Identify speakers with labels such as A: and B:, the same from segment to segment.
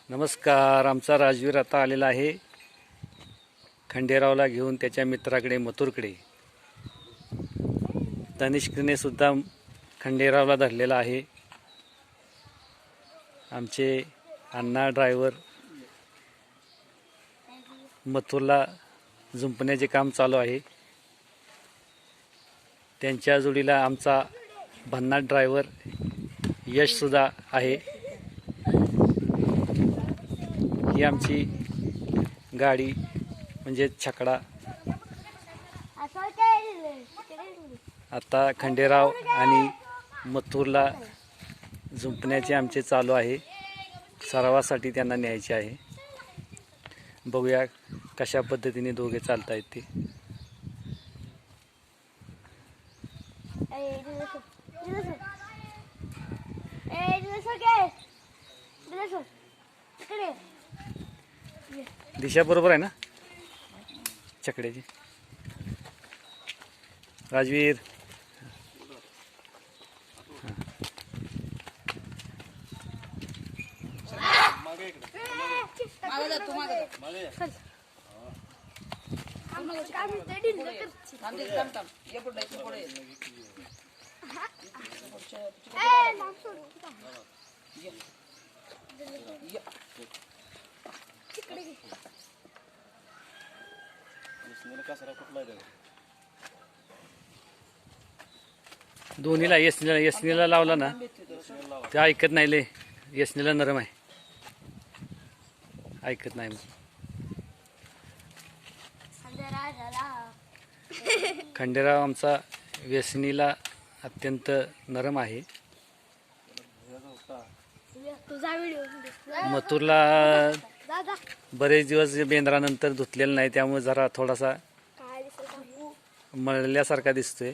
A: नमस्कार. आमचा राजवीर आता आलेला आहे खंडेरावला घेऊन त्याच्या मित्राकडे मथुरकडे. तनिष्कने सुद्धा खंडेरावला धरलेला आहे. आमचे अण्णा ड्रायव्हर मथुरला जुंपण्याचे काम चालू आहे. त्यांच्या जोडीला आमचा भन्नाट ड्रायव्हर यश सुद्धा आहे. ही आमची गाडी म्हणजे छकडा. आता खंडेराव आणि मथुरला जुंपण्याचे आमचे चालू आहे. सरावासाठी त्यांना न्यायचे आहे. बघूया कशा पद्धतीने दोघे चालतायत ते. दिशा बरोबर आहे ना छकड्याची. राजवीर दोन्हीला यसनीला लावला ना ते ऐकत नाही. ले यसनीला नरम आहे, ऐकत नाही. खंडेराव आमचा व्यसनीला अत्यंत नरम आहे. मथुरला बरेच दिवस बेंद्रानंतर धुतलेलं नाही, त्यामुळे जरा थोडासा मळल्यासारखा दिसतोय.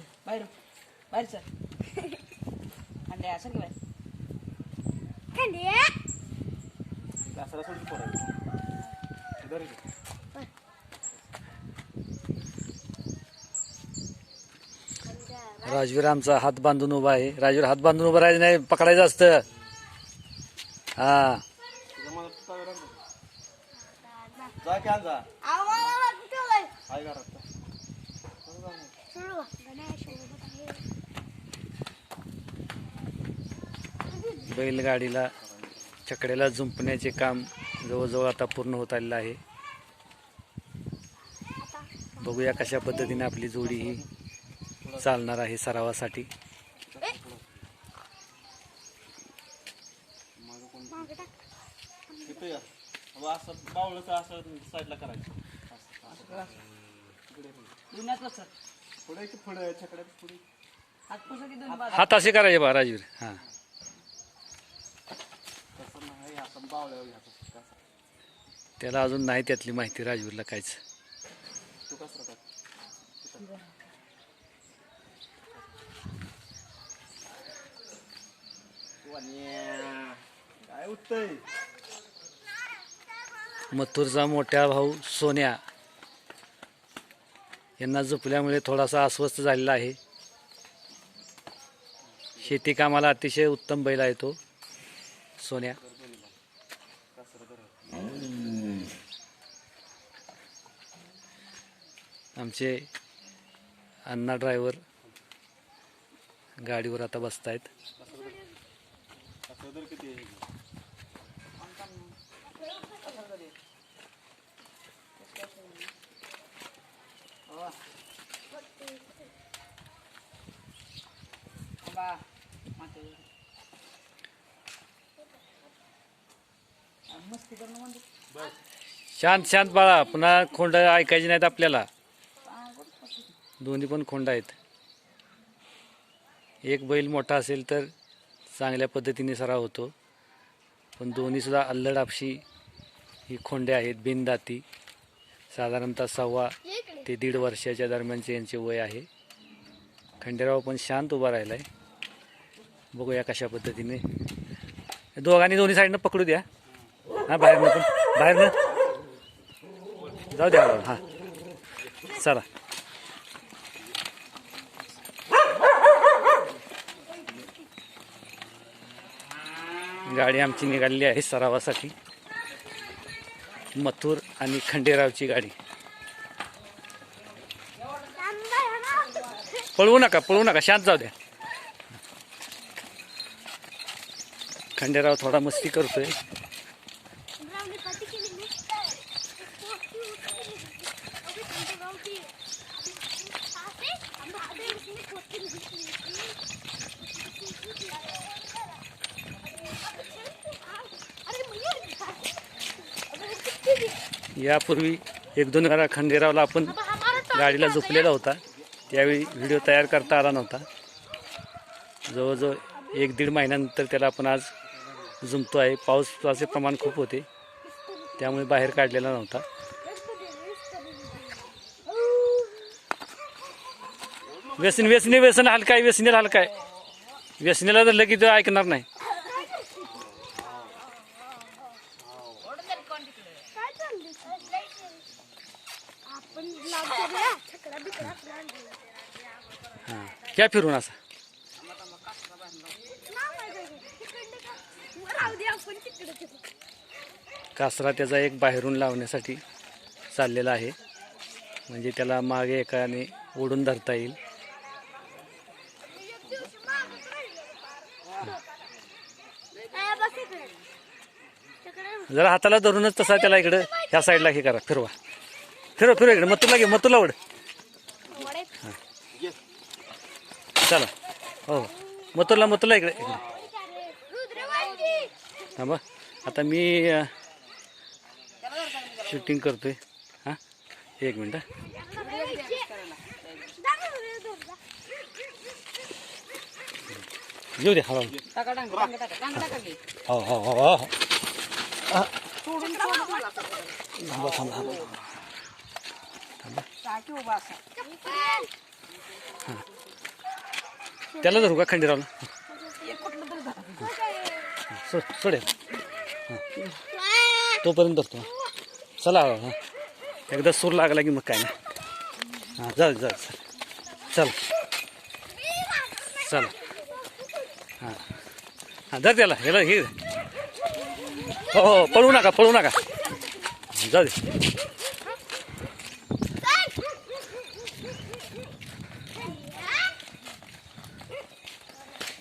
A: राजवीर आमचा हात बांधून उभा आहे. राजवीर हात बांधून उभा राहायचं नाही, पकडायचं असतं. हा बैलगाडीला छकड्याला जुंपण्याचे काम जवळजवळ आता पूर्ण होत आलेलं आहे. बघूया कशा पद्धतीने आपली जोडी ही चालणार आहे सरावासाठी. हात असे करायचे बा राजवीर. हा त्याला अजून नाही त्यातली माहिती राजवीरला काहीच. मथुरचा मोठा भाऊ सोन्या यांना झोपल्यामुळे थोडासा अस्वस्थ झालेला आहे. शेती कामाला अतिशय उत्तम बैल आहे तो सोन्या. आमचे अण्णा ड्रायव्हर गाडीवर आता बसतायत. शांत शांत बाळा, पुन्हा खोंड ऐकायची नाहीत आपल्याला. दोन्ही पण खोंड आहेत. एक बैल मोठा असेल तर चांगल्या पद्धतीने सराव होतो, पण दोन्ही सुद्धा अल्लड आपशी ही खोंडे आहेत, बिनदाती. साधारणतः 1.25 ते 1.5 वर्षाच्या दरम्यानचे यांचे वय आहे. खंडेराव पण शांत उभा राहिला आहे. बघूया कशा पद्धतीने. दोघांनी दोन्ही साईडनं पकडू द्या. हां बाहेरनं पण बाहेरनं जाऊ द्या. हां चला. गाडी आमची निघालेली आहे सरावासाठी. मथुर आणि खंडेरावची गाडी. पळवू नका, शांत जाऊ द्या. खंडेराव थोडा मस्ती करतोय. यापूर्वी 1-2 वेळा खंडेरावला आपण गाडीला झोपलेला होता, त्यावेळी व्हिडिओ तयार करता आला नव्हता. जवळजवळ 1-1.5 महिन्यानंतर त्याला आपण आज जुंपतो आहे. पावसाचे प्रमाण खूप होते, त्यामुळे बाहेर काढलेला नव्हता. व्यसन हलकाय, व्यसनीला हलकाय. व्यसनीला धरलं की तो ऐकणार नाही. हां, क्या फिरून असा कासरा त्याचा एक बाहेरून लावण्यासाठी चाललेला आहे, म्हणजे त्याला मागे एकाने ओढून धरता येईल. जरा हाताला धरूनच तसा त्याला इकडं ह्या साईडला हे करा, फिरवा, फिरव इकडे. मथुरला ओढ. चला, हो, मथुरला इकडे. थांबा, आता मी शूटिंग करतोय. हां, 1 मिनिट. येऊ दे. हो. त्याला धरू का खंडेरावला? सोडे तोपर्यंत धरतो. चला, हां, एकदा सूर लागला की मग काय नाही. हां, जा चल. हां, धर त्याला. हे हो, पळू नका. जाऊ दे.